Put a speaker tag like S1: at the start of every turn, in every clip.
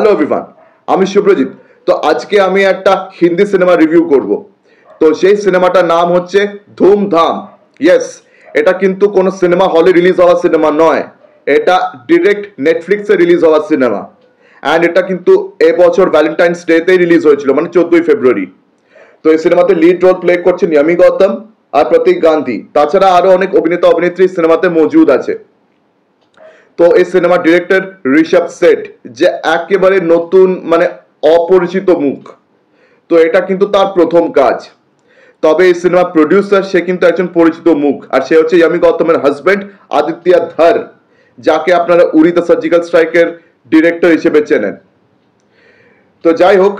S1: Hello everyone, আমি শুভ্রজিৎ। তো আজকে আমি একটা হিন্দি সিনেমা রিভিউ করব। তো সেই সিনেমাটার নাম হচ্ছে ধুমধাম। ইয়েস, এটা কিন্তু কোনো সিনেমা হলে রিলিজ হওয়া সিনেমা নয়, এটা ডিরেক্ট নেটফ্লিক্সে রিলিজ হওয়া সিনেমা। অ্যান্ড এটা কিন্তু এবছর ভ্যালেন্টাইন্স ডেতেই রিলিজ হয়েছিল, মানে 14ই ফেব্রুয়ারি। তো এই সিনেমাতে লিড রোল প্লে করছেন ইয়ামি গৌতম আর প্রতীক গান্ধী। তাছাড়া আরো অনেক অভিনেতা অভিনেত্রী সিনেমাতে মজুদ আছে। তো এই সিনেমার ডিরেক্টর ঋষভ সেঠ, যে একেবারে নতুন মানে অপরিচিত মুখ। তো এটা কিন্তু তার প্রথম কাজ। তবে এই সিনেমার প্রডিউসার সে কিন্তু একজন পরিচিত মুখ, আর সে হচ্ছে ইয়ামি গৌতমের হাজবেন্ড আদিত্য ধর, যাকে আপনারা উড়ি দ্য সার্জিক্যাল স্ট্রাইকের ডিরেক্টর হিসেবে চেনেন। তো যাই হোক,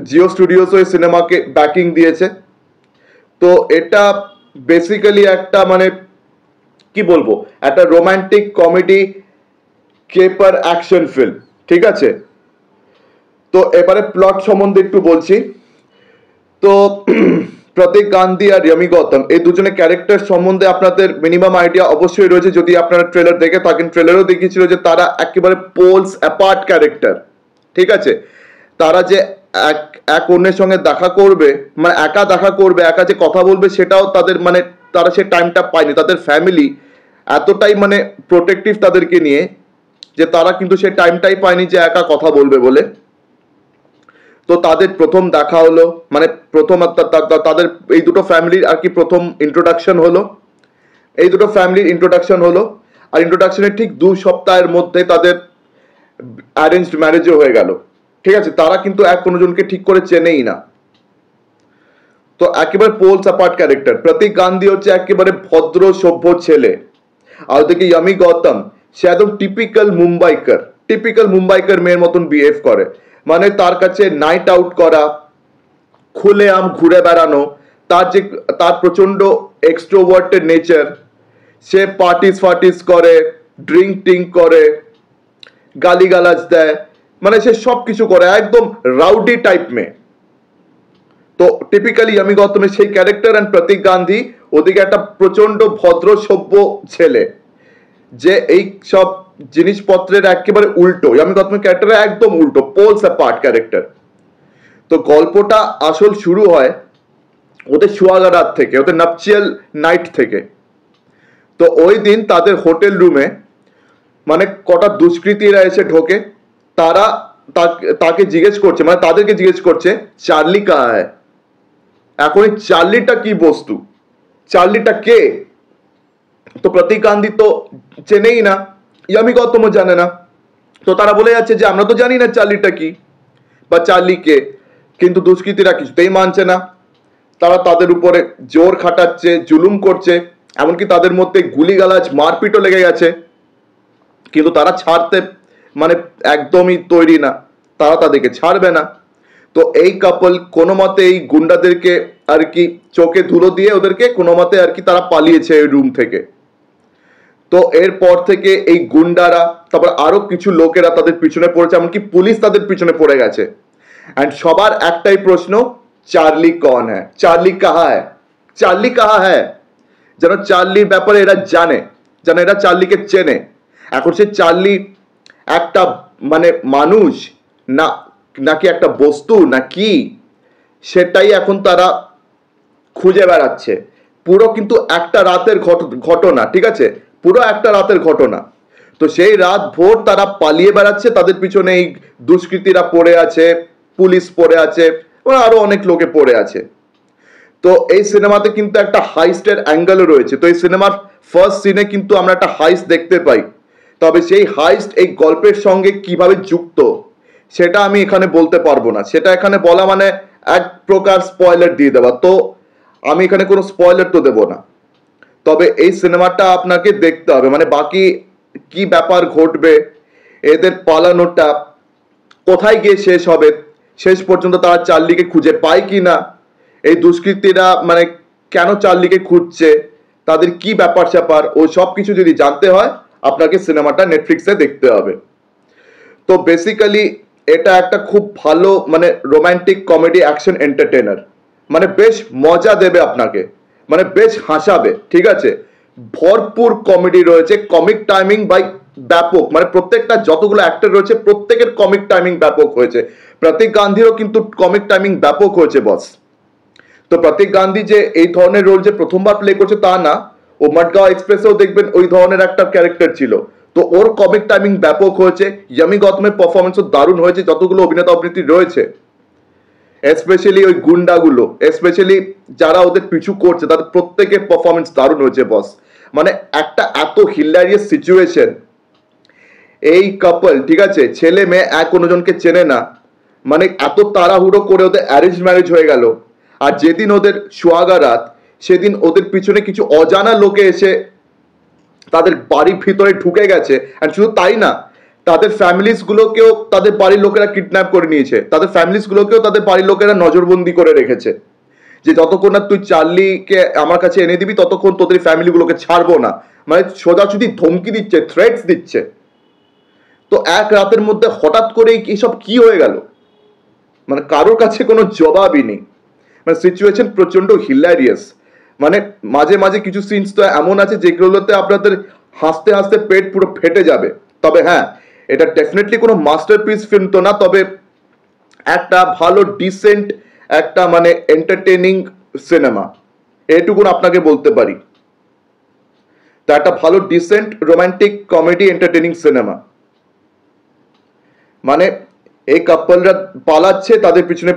S1: জিও স্টুডিওসও এই সিনেমাকে ব্যাকিং দিয়েছে। তো এটা বেসিক্যালি একটা মানে কি বলবো, একটা রোমান্টিক কমেডি কেপার অ্যাকশন ফিল্ম, ঠিক আছে। তো এবারে প্লট সম্বন্ধে একটু বলছি। তো প্রতীক গান্ধী আর ইয়ামি গৌতম এই দুজনের ক্যারেক্টার সম্বন্ধে আপনাদের মিনিমাম আইডিয়া অবশ্যই রয়েছে, যদি আপনারা ট্রেলার দেখে থাকেন। ট্রেলারও দেখিয়েছিল যে তারা একেবারে পোলস অ্যাপার্ট ক্যারেক্টার, ঠিক আছে। তারা যে এক অন্যের সঙ্গে দেখা করবে, মানে একা দেখা করবে, একা যে কথা বলবে, সেটাও তাদের মানে তারা সে টাইমটা পায়নি। তাদের ফ্যামিলি এতটাই মানে প্রোটেক্টিভ তাদেরকে নিয়ে, যে তারা কিন্তু সে টাইমটাই পায়নি যে একা কথা বলবে বলে। তো তাদের প্রথম দেখা হলো, মানে প্রথম তাদের এই দুটো ফ্যামিলির আর কি প্রথম ইন্ট্রোডাকশন হলো। এই দুটো ফ্যামিলির ইন্ট্রোডাকশন হলো, আর ইন্ট্রোডাকশনের ঠিক 2 সপ্তাহের মধ্যে তাদের অ্যারেঞ্জড ম্যারেজও হয়ে গেল, ঠিক আছে। তারা কিন্তু এক কোনোজনকে ঠিক করে চেনেই না। তো একেবারে পোলস অ্যাপার্ট ক্যারেক্টার। প্রতীক গান্ধী হচ্ছে একেবারে ভদ্র সভ্য ছেলে, আর ওদিকে ইয়ামি গৌতম সে একদম টিপিক্যাল মুম্বাইকার মেয়ের মতন বিহেভ করে। মানে তার কাছে নাইট আউট করা, খুলেআম ঘুরে বেড়ানো, তার প্রচন্ড এক্সট্রোভার্টেড নেচার। সে পার্টিস করে, ড্রিঙ্ক করে, গালিগালাজ দেয়, মানে সে সব কিছু করে, একদম রাউডি টাইপ মেয়ে। তো টিপিক্যালি ইয়ামি গৌতমের সেই ক্যারেক্টার। অ্যান্ড প্রতীক গান্ধী ওদিকে একটা প্রচন্ড ভদ্র সভ্য ছেলে, যে এই সব জিনিসপত্রের একেবারে উল্টো। ইয়ামি গৌতমের ক্যারেক্টার একদম উল্টো, পোলস অ্যাপার্ট ক্যারেক্টার। তো গল্পটা আসল শুরু হয় ওদের সুহাগা রাত থেকে, ওদের নাপচিয়াল নাইট থেকে। তো ওই দিন তাদের হোটেল রুমে মানে কটা দুষ্কৃতীরা এসে ঢোকে। তারা তাকে জিজ্ঞেস করছে, মানে তাদেরকে জিজ্ঞেস করছে চার্লি কাহা হ্যায়। এখন এই চার্লিটা কি বস্তু, চার্লিটা কে? তো প্রতীক গান্ধী তো চেনেই না, ইয়ামি গৌতমও জানে না। তো তারা বলে যাচ্ছে যে আমরা তো জানি না চার্লিটা কি বা চার্লি কে। কিন্তু দুষ্কৃতীরা কিছুতেই মানছে না। তারা তাদের উপরে জোর খাটাচ্ছে, জুলুম করছে, এমনকি তাদের মধ্যে গুলিগালাজ মারপিটও লেগে গেছে। কিন্তু তারা ছাড়তে মানে একদমই তৈরি না, তারা তাদেরকে ছাড়বে না। তো এই কাপল কোনো মতে এই গুন্ডাদেরকে আর কি চোখে ধুলো দিয়ে ওদেরকে কোনো মতে আর কি তারা পালিয়েছে এই রুম থেকে। তো এরপর থেকে এই গুন্ডারা, তারপর আরো কিছু লোকেরা তাদের পিছনে পড়েছে, এমনকি পুলিশ তাদের পিছনে পড়ে গেছে। এন্ড সবার একটাই প্রশ্ন, চার্লি কন হ্যায়, চার্লি কাহা হ্যায়, চার্লি কাহা হ্যায়। যেন চার্লির ব্যাপারে এরা জানে, যেন এরা চার্লিকে চেনে। এখন সে চার্লি একটা মানে মানুষ না নাকি একটা বস্তু না কি, সেটাই এখন তারা খুঁজে বেড়াচ্ছে। পুরো কিন্তু একটা রাতের ঘটনা, ঠিক আছে, পুরো একটা রাতের ঘটনা। তো সেই রাত ভোর তারা পালিয়ে বেড়াচ্ছে, তাদের পিছনে এই দুষ্কৃতীরা পড়ে আছে, পুলিশ পড়ে আছে, আরো অনেক লোকে পড়ে আছে। তো এই সিনেমাতে কিন্তু একটা হাইস্টের অ্যাঙ্গেলও রয়েছে। তো এই সিনেমার ফার্স্ট সিনে কিন্তু আমরা একটা হাইস্ট দেখতে পাই। তবে সেই হাইস্ট এই গল্পের সঙ্গে কিভাবে যুক্ত সেটা আমি এখানে বলতে পারবো না। সেটা এখানে বলা মানে এক প্রকার স্পয়লার দিয়ে দেওয়া। তো আমি এখানে কোনো স্পয়লার তো দেবো না। তবে এই সিনেমাটা আপনাকে দেখতে হবে, মানে বাকি কি ব্যাপার ঘটবে, এদের পালানোটা কোথায় গিয়ে শেষ হবে, শেষ পর্যন্ত তারা চার্লিকে খুঁজে পায় কি না, এই দুষ্কৃতীরা মানে কেন চার্লিকে খুঁজছে, তাদের কি ব্যাপার স্যাপার, ও সব কিছু যদি জানতে হয় আপনাকে সিনেমাটা নেটফ্লিক্সে দেখতে হবে। তো বেসিক্যালি এটা একটা খুব ভালো মানে রোমান্টিক কমেডি অ্যাকশন এন্টারটেইনার, মানে বেশ মজা দেবে আপনাকে, মানে বেশ হাসাবে, ঠিক আছে। ভরপুর কমেডি রয়েছে, কমিক টাইমিং বাই ব্যাপক, মানে প্রত্যেকটা যতগুলো অ্যাক্টর রয়েছে প্রত্যেকের কমিক টাইমিং ব্যাপক হয়েছে। প্রতীক গান্ধীরও কিন্তু কমিক টাইমিং ব্যাপক হয়েছে বস। তো প্রতীক গান্ধী যে এই ধরনের রোল যে প্রথমবার প্লে করছে তা না, ও মডগাঁও এক্সপ্রেসেও দেখবেন ওই ধরনের একটা ক্যারেক্টার ছিল। তো ওর কমিক টাইমিং ব্যাপক হয়েছে। ইয়ামি গৌতমের পারফরমেন্সও দারুণ হয়েছে, যতগুলো অভিনেতা অভিনেত্রী রয়েছে, স্পেশালি ওই গুন্ডাগুলো, স্পেশালি যারা ওদের পিছু করছে, তাদের প্রত্যেকের পারফরমেন্স দারুণ হয়েছে বস। মানে একটা এত হিলারিয়াস সিচুয়েশন, এই কাপল, ঠিক আছে, ছেলে মেয়ে এক অন্যজনকে চেনে না, মানে এত তাড়াহুড়ো করে ওদের অ্যারেঞ্জ ম্যারেজ হয়ে গেল। আর যেদিন ওদের সোহাগারাত, সেদিন ওদের পিছনে কিছু অজানা লোকে এসে তাদের বাড়ির ভিতরে ঢুকে গেছে। আর শুধু তাই না, তাদের ফ্যামিলিস গুলোকেও তাদের বাড়ির লোকেরা কিডন্যাপ করে নিয়েছে, তাদের ফ্যামিলিস গুলোকেও তাদের বাড়ির লোকেরা নজরবন্দি করে রেখেছে, যে যতক্ষণ না তুই চার্লিকে আমার কাছে এনে দিবি ততক্ষণ তোদের ফ্যামিলি গুলোকে ছাড়বো না। মানে সোজাসুজি ধমকি দিচ্ছে, থ্রেটস দিচ্ছে। তো এক রাতের মধ্যে হঠাৎ করে এইসব কি হয়ে গেল, মানে কারোর কাছে কোনো জবাবই নেই। মানে সিচুয়েশন প্রচন্ড হিলারিয়াস। মানে মাঝে মাঝে কিছু সিনস তো এমন আছে যেগুলোতে আপনাদের হাসতে হাসতে পেট পুরো ফেটে যাবে। তবে হ্যাঁ, এটা ডেফিনেটলি কোনো মাস্টারপিস ফিল্ম তো না, তবে একটা ভালো ডিসেন্ট একটা মানে এন্টারটেনিং সিনেমা, এটুকুন আপনাকে বলতে পারি। তা একটা ভালো decent romantic comedy entertaining cinema. মানে এই কাপলরা পালাচ্ছে, তাদের পিছনে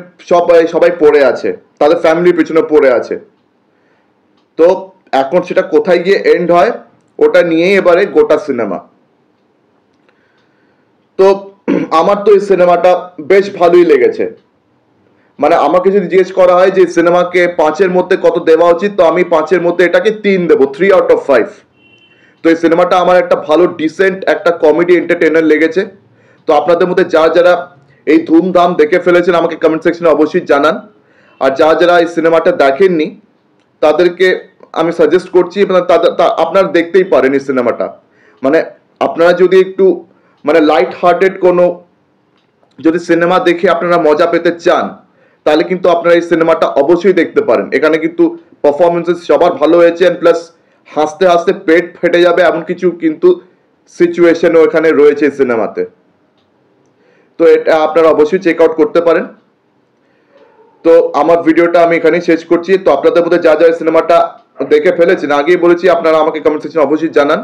S1: সবাই পড়ে আছে, তাদের ফ্যামিলির পিছনে পড়ে আছে। তো এখন সেটা কোথায় গিয়ে এন্ড হয় ওটা নিয়েই এবারে গোটা সিনেমা। তো আমার তো এই সিনেমাটা বেশ ভালোই লেগেছে। মানে আমাকে যদি জিজ্ঞেস করা হয় যে সিনেমাকে 5-এর মধ্যে কত দেওয়া উচিত, তো আমি 5-এর মধ্যে এটাকে 3 দেবো, 3 আউট অফ 5। তো এই সিনেমাটা আমার একটা ভালো ডিসেন্ট একটা কমেডি এন্টারটেইনার লেগেছে। তো আপনাদের মধ্যে যারা এই ধুমধাম দেখে ফেলেছেন আমাকে কমেন্ট সেকশনে অবশ্যই জানান। আর যারা এই সিনেমাটা দেখেননি তাদেরকে আমি সাজেস্ট করছি আপনারা দেখতেই পারেন এই সিনেমাটা। মানে আপনারা যদি একটু মানে লাইট হার্টেড কোনো যদি সিনেমা দেখে আপনারা মজা পেতে চান, তাহলে কিন্তু আপনারা এই সিনেমাটা অবশ্যই দেখতে পারেন। এখানে কিন্তু পারফরমেন্সেস সবার ভালো হয়েছে, এন্ড প্লাস হাসতে হাসতে পেট ফেটে যাবে এমন কিছু কিন্তু সিচুয়েশনও এখানে রয়েছে এই সিনেমাতে। তো এটা আপনারা অবশ্যই চেক আউট করতে পারেন। তো আমার ভিডিওটা আমি এখানেই শেষ করছি। তো আপনাদের মধ্যে যারা সিনেমাটা দেখে ফেলেছেন, আগেই বলেছি, আপনারা আমাকে কমেন্ট সেকশনে অবশ্যই জানান।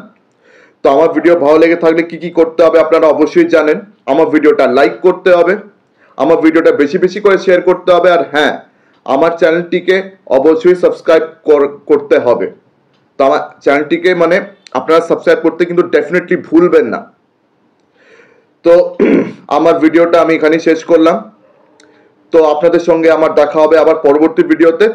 S1: তো আমার ভিডিও ভালো লেগে থাকলে কি করতে হবে আপনারা অবশ্যই জানেন। আমার ভিডিওটা লাইক করতে হবে, আমার ভিডিওটা বেশি বেশি করে শেয়ার করতে হবে, আর হ্যাঁ, আমার চ্যানেলটিকে অবশ্যই সাবস্ক্রাইব করতে হবে। তো আমার চ্যানেলটিকে মানে আপনারা সাবস্ক্রাইব করতে কিন্তু ডেফিনেটলি ভুলবেন না। তো আমার ভিডিওটা আমি এখানেই শেষ করলাম। তো আপনাদের সঙ্গে আমার দেখা হবে আবার পরবর্তী ভিডিওতে।